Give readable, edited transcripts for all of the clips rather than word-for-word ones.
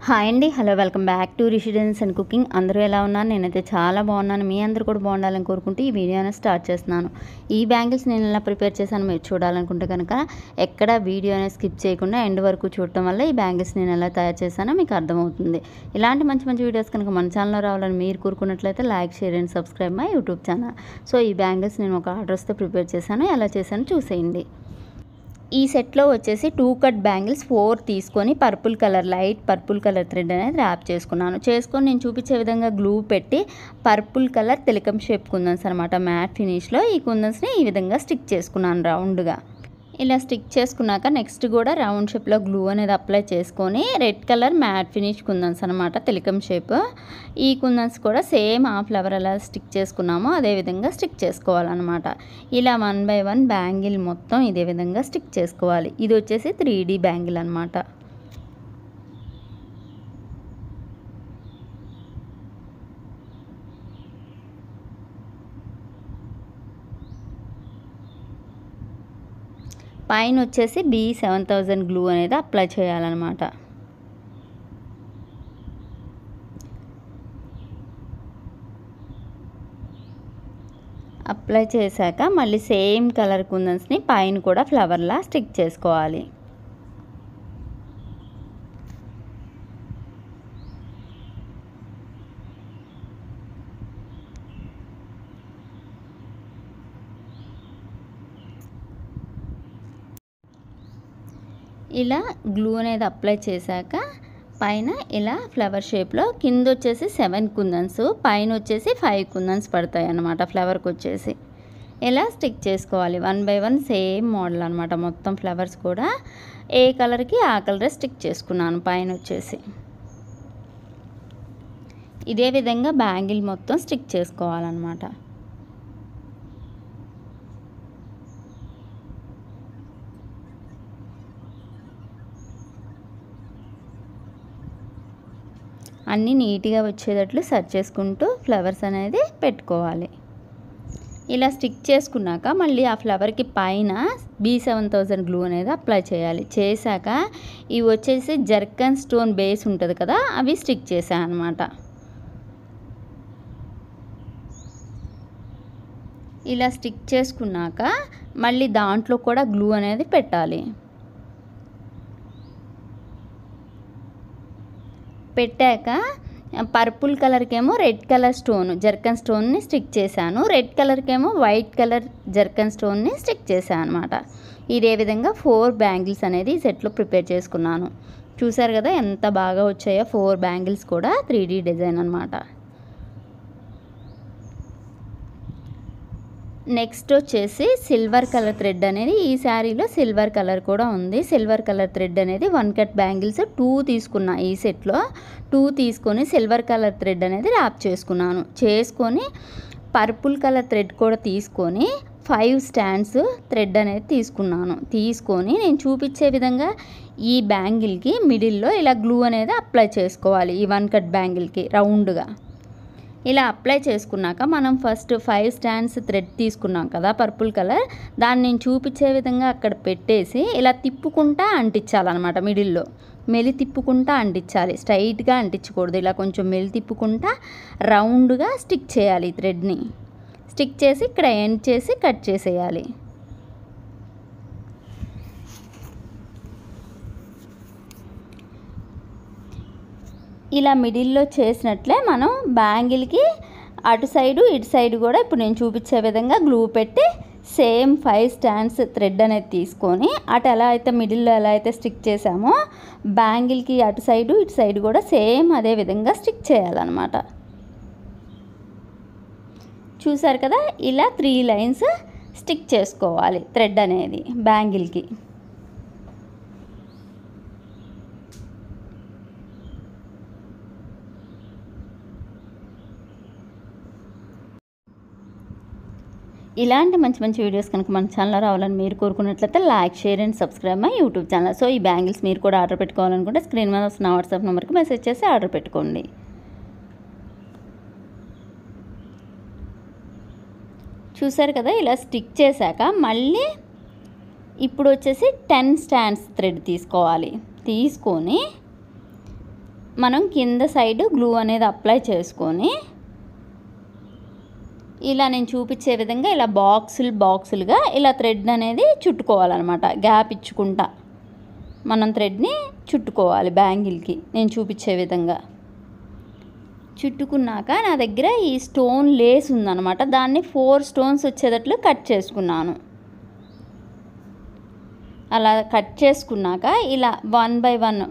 Hi అండి. Hello, welcome back to residence and cooking. అందరూ ఎలా ఉన్నారు? నేనైతే చాలా బాగున్నాను. మీ అందరూ కూడా బాగుండాలని కోరుకుంటూ ఈ వీడియోని స్టార్ట్ చేస్తున్నాను. ఈ బ్యాంగిల్స్ నేను ఎలా ప్రిపేర్ చేశాను మీరు చూడాలనుకుంటే కనుక ఎక్కడ వీడియోని స్కిప్ చేయకుండా ఎండ్ వరకు చూడటం వల్ల ఈ బ్యాంగిల్స్ నేను ఎలా తయారు చేశానో మీకు అర్థమవుతుంది. ఇలాంటి మంచి మంచి వీడియోస్ కనుక మన ఛానల్లో రావాలని మీరు కోరుకున్నట్లయితే like, share and subscribe my YouTube channel. So ఈ బ్యాంగిల్స్ నేను ఒక ఆర్డర్స్తో ప్రిపేర్ చేశాను. ఎలా చేశానో చూసేయండి. ఈ సెట్లో వచ్చేసి 2 కట్ బ్యాంగిల్స్ 4 తీసుకొని purple colour, light purple colour thread అనేది ర్యాప్ చేసుకొని నేను చూపించే విధంగా గ్లూ పెట్టి పర్పుల్ కలర్ తిలకం షేప్ కుందన్స్ అనమాట మ్యాట్ ఫినిష్లో ఈ కుందన్స్ని ఈ విధంగా స్టిక్ చేసుకున్నాను రౌండ్గా. ఇలా స్టిక్ చేసుకున్నాక నెక్స్ట్ కూడా రౌండ్ షేప్లో గ్లూ అనేది అప్లై చేసుకొని రెడ్ కలర్ మ్యాట్ ఫినిష్ కుందన్స్ అనమాట తిలకం షేప్. ఈ కుందన్స్ కూడా సేమ్ ఆ ఫ్లవర్ ఎలా స్టిక్ చేసుకున్నామో అదే విధంగా స్టిక్ చేసుకోవాలన్నమాట. ఇలా 1 బై 1 బ్యాంగిల్ మొత్తం ఇదే విధంగా స్టిక్ చేసుకోవాలి. ఇది వచ్చేసి 3D బ్యాంగిల్ అనమాట. పైన వచ్చేసి B7000 గ్లూ అనేది అప్లై చేయాలన్నమాట. అప్లై చేశాక మళ్ళీ సేమ్ కలర్ కుందన్స్ని పైన కూడా ఫ్లవర్లా స్టిక్ చేసుకోవాలి. ఇలా గ్లూ అనేది అప్లై చేశాక పైన ఇలా ఫ్లవర్ షేప్లో కింద వచ్చేసి 7 కుందన్స్, పైన వచ్చేసి 5 కుందన్స్ పడతాయి అన్నమాట ఫ్లవర్కి వచ్చేసి. ఇలా స్టిక్ చేసుకోవాలి 1 బై 1 సేమ్ మోడల్ అనమాట. మొత్తం ఫ్లవర్స్ కూడా ఏ కలర్కి ఆ కలరే స్టిక్ చేసుకున్నాను పైన వచ్చేసి. ఇదే విధంగా బ్యాంగిల్ మొత్తం స్టిక్ చేసుకోవాలన్నమాట. అన్నీ నీట్గా వచ్చేటట్లు సెట్ చేసుకుంటూ ఫ్లవర్స్ అనేది పెట్టుకోవాలి. ఇలా స్టిక్ చేసుకున్నాక మళ్ళీ ఆ ఫ్లవర్కి పైన B7000 గ్లూ అనేది అప్లై చేయాలి. చేశాక ఇవి వచ్చేసి జర్కన్ స్టోన్ బేస్ ఉంటుంది కదా, అవి స్టిక్ చేశాను అనమాట. ఇలా స్టిక్ చేసుకున్నాక మళ్ళీ దాంట్లో కూడా గ్లూ అనేది పెట్టాలి. పెట్టాక పర్పుల్ కలర్కేమో రెడ్ కలర్ స్టోన్ జర్కన్ స్టోన్ని స్టిక్ చేశాను, రెడ్ కలర్కేమో వైట్ కలర్ జర్కన్ స్టోన్ని స్టిక్ చేశాను అనమాట. ఇదే విధంగా 4 బ్యాంగిల్స్ అనేది ఈ సెట్లో ప్రిపేర్ చేసుకున్నాను. చూసారు కదా ఎంత బాగా వచ్చాయో 4 బ్యాంగిల్స్ కూడా 3D డిజైన్ అనమాట. నెక్స్ట్ వచ్చేసి సిల్వర్ కలర్ థ్రెడ్ అనేది ఈ శారీలో సిల్వర్ కలర్ కూడా ఉంది. సిల్వర్ కలర్ థ్రెడ్ అనేది 1 కట్ బ్యాంగిల్స్ 2 తీసుకున్నా. ఈ సెట్లో 2 తీసుకొని సిల్వర్ కలర్ థ్రెడ్ అనేది ర్యాప్ చేసుకొని పర్పుల్ కలర్ థ్రెడ్ కూడా తీసుకొని 5 స్టాండ్స్ థ్రెడ్ అనేది తీసుకొని నేను చూపించే విధంగా ఈ బ్యాంగిల్కి మిడిల్లో ఇలా గ్లూ అనేది అప్లై చేసుకోవాలి. ఈ 1 కట్ బ్యాంగిల్కి రౌండ్గా ఇలా అప్లై చేసుకున్నాక మనం ఫస్ట్ 5 స్టాండ్స్ థ్రెడ్ తీసుకున్నాం కదా పర్పుల్ కలర్, దాన్ని నేను చూపించే విధంగా అక్కడ పెట్టేసి ఇలా తిప్పుకుంటా అంటించాలన్నమాట. మిడిల్లో మెలి తిప్పుకుంటా అంటించాలి, స్ట్రైట్గా అంటించకూడదు. ఇలా కొంచెం మెలి తిప్పుకుంటా రౌండ్గా స్టిక్ చేయాలి. థ్రెడ్ని స్టిక్ చేసి ఇక్కడ ఎండ్ చేసి కట్ చేసేయాలి. ఇలా మిడిల్లో చేసినట్లే మనం బ్యాంగిల్కి అటు సైడు ఇటు సైడు కూడా ఇప్పుడు నేను చూపించే విధంగా గ్లూ పెట్టి సేమ్ 5 స్టాండ్స్ థ్రెడ్ అనేది తీసుకొని అటు ఎలా అయితే మిడిల్లో ఎలా అయితే స్టిక్ చేసామో బ్యాంగిల్కి అటు సైడు ఇటు సైడు కూడా సేమ్ అదే విధంగా స్టిక్ చేయాలన్నమాట. చూసారు కదా ఇలా 3 లైన్స్ స్టిక్ చేసుకోవాలి థ్రెడ్ అనేది బ్యాంగిల్కి. ఇలాంటి మంచి మంచి వీడియోస్ కనుక మన ఛానల్లో రావాలని మీరు కోరుకున్నట్లయితే like, share and subscribe my YouTube channel. So ఈ బ్యాంగిల్స్ మీరు కూడా ఆర్డర్ పెట్టుకోవాలనుకుంటే స్క్రీన్ మీద వస్తున్న వాట్సాప్ నెంబర్కి మెసేజ్ చేసి ఆర్డర్ పెట్టుకోండి. చూసారు కదా ఇలా స్టిక్ చేశాక మళ్ళీ ఇప్పుడు వచ్చేసి 10 స్టాండ్స్ థ్రెడ్ తీసుకోవాలి. తీసుకొని మనం కింద సైడ్ గ్లూ అనేది అప్లై చేసుకొని ఇలా నేను చూపించే విధంగా ఇలా బాక్సులుగా ఇలా థ్రెడ్ అనేది చుట్టుకోవాలన్నమాట. గ్యాప్ ఇచ్చుకుంటా మనం థ్రెడ్ని చుట్టుకోవాలి బ్యాంగిల్కి నేను చూపించే విధంగా. చుట్టుకున్నాక నా దగ్గర ఈ స్టోన్ లేస్ ఉందన్నమాట. దాన్ని 4 స్టోన్స్ వచ్చేటట్లు కట్ చేసుకున్నాను. అలా కట్ చేసుకున్నాక ఇలా 1 by 1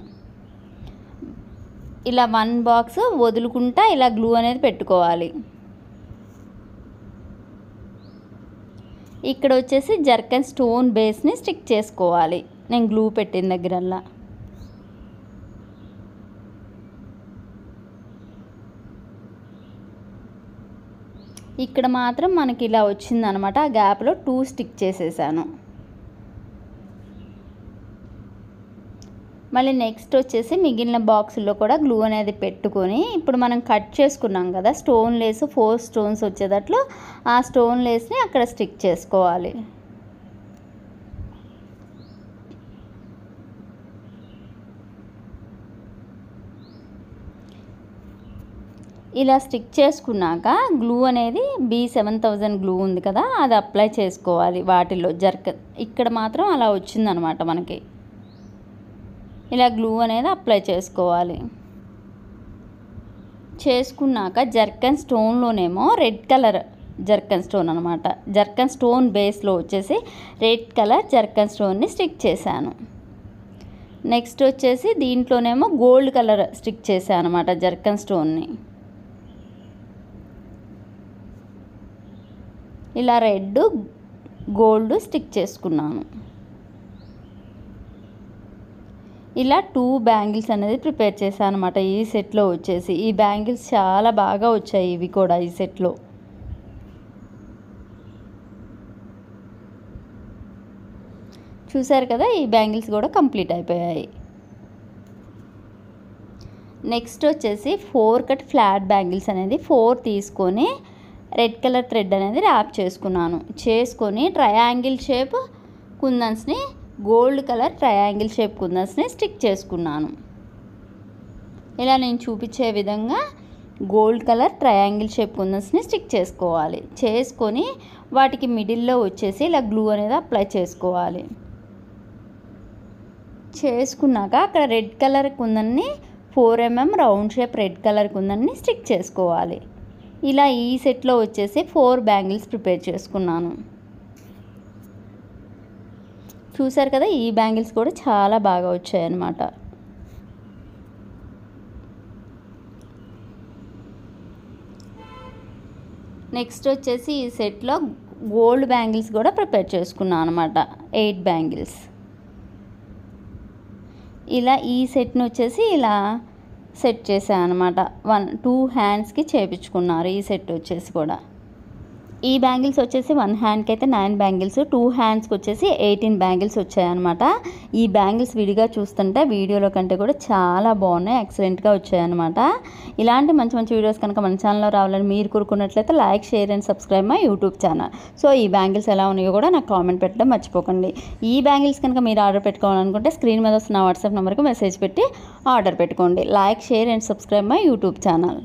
ఇలా 1 బాక్స్ వదులుకుంటా ఇలా గ్లూ అనేది పెట్టుకోవాలి. ఇక్కడ వచ్చేసి జర్కన్ స్టోన్ బేస్ని స్టిక్ చేసుకోవాలి నేను గ్లూ పెట్టిన దగ్గరల్లా. ఇక్కడ మాత్రం మనకి ఇలా వచ్చిందనమాట. ఆ గ్యాప్లో 2 స్టిక్ చేసేసాను. మళ్ళీ నెక్స్ట్ వచ్చేసి మిగిలిన బాక్సుల్లో కూడా గ్లూ అనేది పెట్టుకొని ఇప్పుడు మనం కట్ చేసుకున్నాం కదా స్టోన్ లేస్ 4 స్టోన్స్ వచ్చేటట్లు ఆ స్టోన్ లేస్ని అక్కడ స్టిక్ చేసుకోవాలి. ఇలా స్టిక్ చేసుకున్నాక గ్లూ అనేది B7000 గ్లూ ఉంది కదా అది అప్లై చేసుకోవాలి వాటిలో జర్కన్. ఇక్కడ మాత్రం అలా వచ్చిందనమాట మనకి. ఇలా గ్లూ అనేది అప్లై చేసుకోవాలి. చేసుకున్నాక జర్కన్ స్టోన్లోనేమో రెడ్ కలర్ జర్కన్ స్టోన్ అనమాట. జర్కన్ స్టోన్ బేస్లో వచ్చేసి రెడ్ కలర్ జర్కన్ స్టోన్ని స్టిక్ చేశాను. నెక్స్ట్ వచ్చేసి దీంట్లోనేమో గోల్డ్ కలర్ స్టిక్ చేశాను అనమాట జర్కన్ స్టోన్ని. ఇలా రెడ్ గోల్డ్ స్టిక్ చేసుకున్నాను. ఇలా 2 బ్యాంగిల్స్ అనేది ప్రిపేర్ చేశాను అనమాట ఈ సెట్లో వచ్చేసి. ఈ బ్యాంగిల్స్ చాలా బాగా వచ్చాయి ఇవి కూడా ఈ సెట్లో. చూసారు కదా ఈ బ్యాంగిల్స్ కూడా కంప్లీట్ అయిపోయాయి. నెక్స్ట్ వచ్చేసి 4 కట్ ఫ్లాట్ బ్యాంగిల్స్ అనేది 4 తీసుకొని రెడ్ కలర్ థ్రెడ్ అనేది ర్యాప్ చేసుకున్నాను. చేసుకొని ట్రయాంగిల్ షేప్ కుందన్స్ని గోల్డ్ కలర్ ట్రయాంగిల్ షేప్ కుందన్స్ని స్టిక్ చేసుకున్నాను. ఇలా నేను చూపించే విధంగా గోల్డ్ కలర్ ట్రయాంగిల్ షేప్ కుందన్స్ని స్టిక్ చేసుకోవాలి. చేసుకొని వాటికి మిడిల్లో వచ్చేసి ఇలా గ్లూ అనేది అప్లై చేసుకోవాలి. చేసుకున్నాక అక్కడ రెడ్ కలర్ కుందన్ని 4 mm round shape red colour కుందన్ని స్టిక్ చేసుకోవాలి. ఇలా ఈ సెట్లో వచ్చేసి 4 బ్యాంగిల్స్ ప్రిపేర్ చేసుకున్నాను. చూసారు కదా ఈ బ్యాంగిల్స్ కూడా చాలా బాగా వచ్చాయన్నమాట. నెక్స్ట్ వచ్చేసి ఈ సెట్లో గోల్డ్ బ్యాంగిల్స్ కూడా ప్రిపేర్ చేసుకున్నాను అనమాట 8 బ్యాంగిల్స్. ఇలా ఈ సెట్ని వచ్చేసి ఇలా సెట్ చేశాను అనమాట. 2 హ్యాండ్స్కి చేపించుకున్నారు ఈ సెట్ వచ్చేసి కూడా. ఈ బ్యాంగిల్స్ వచ్చేసి 1 హ్యాండ్కి అయితే 9 బ్యాంగిల్స్, 2 హ్యాండ్స్కి వచ్చేసి 18 బ్యాంగిల్స్ వచ్చాయన్నమాట. ఈ బ్యాంగిల్స్ విడిగా చూస్తుంటే వీడియోలో కంటే కూడా చాలా బాగున్నాయి, ఎక్సలెంట్గా వచ్చాయన్నమాట. ఇలాంటి మంచి మంచి వీడియోస్ కనుక మన ఛానల్లో రావాలని మీరు కోరుకున్నట్లయితే like, share and subscribe my YouTube channel. So ఈ బ్యాంగిల్స్ ఎలా ఉన్నాయో కూడా నాకు కామెంట్ పెట్టడం మర్చిపోకండి. ఈ బ్యాంగిల్స్ కనుక మీరు ఆర్డర్ పెట్టుకోవాలనుకుంటే స్క్రీన్ మీద వస్తున్న వాట్సాప్ నెంబర్కి మెసేజ్ పెట్టి ఆర్డర్ పెట్టుకోండి. Like, share and subscribe my YouTube channel.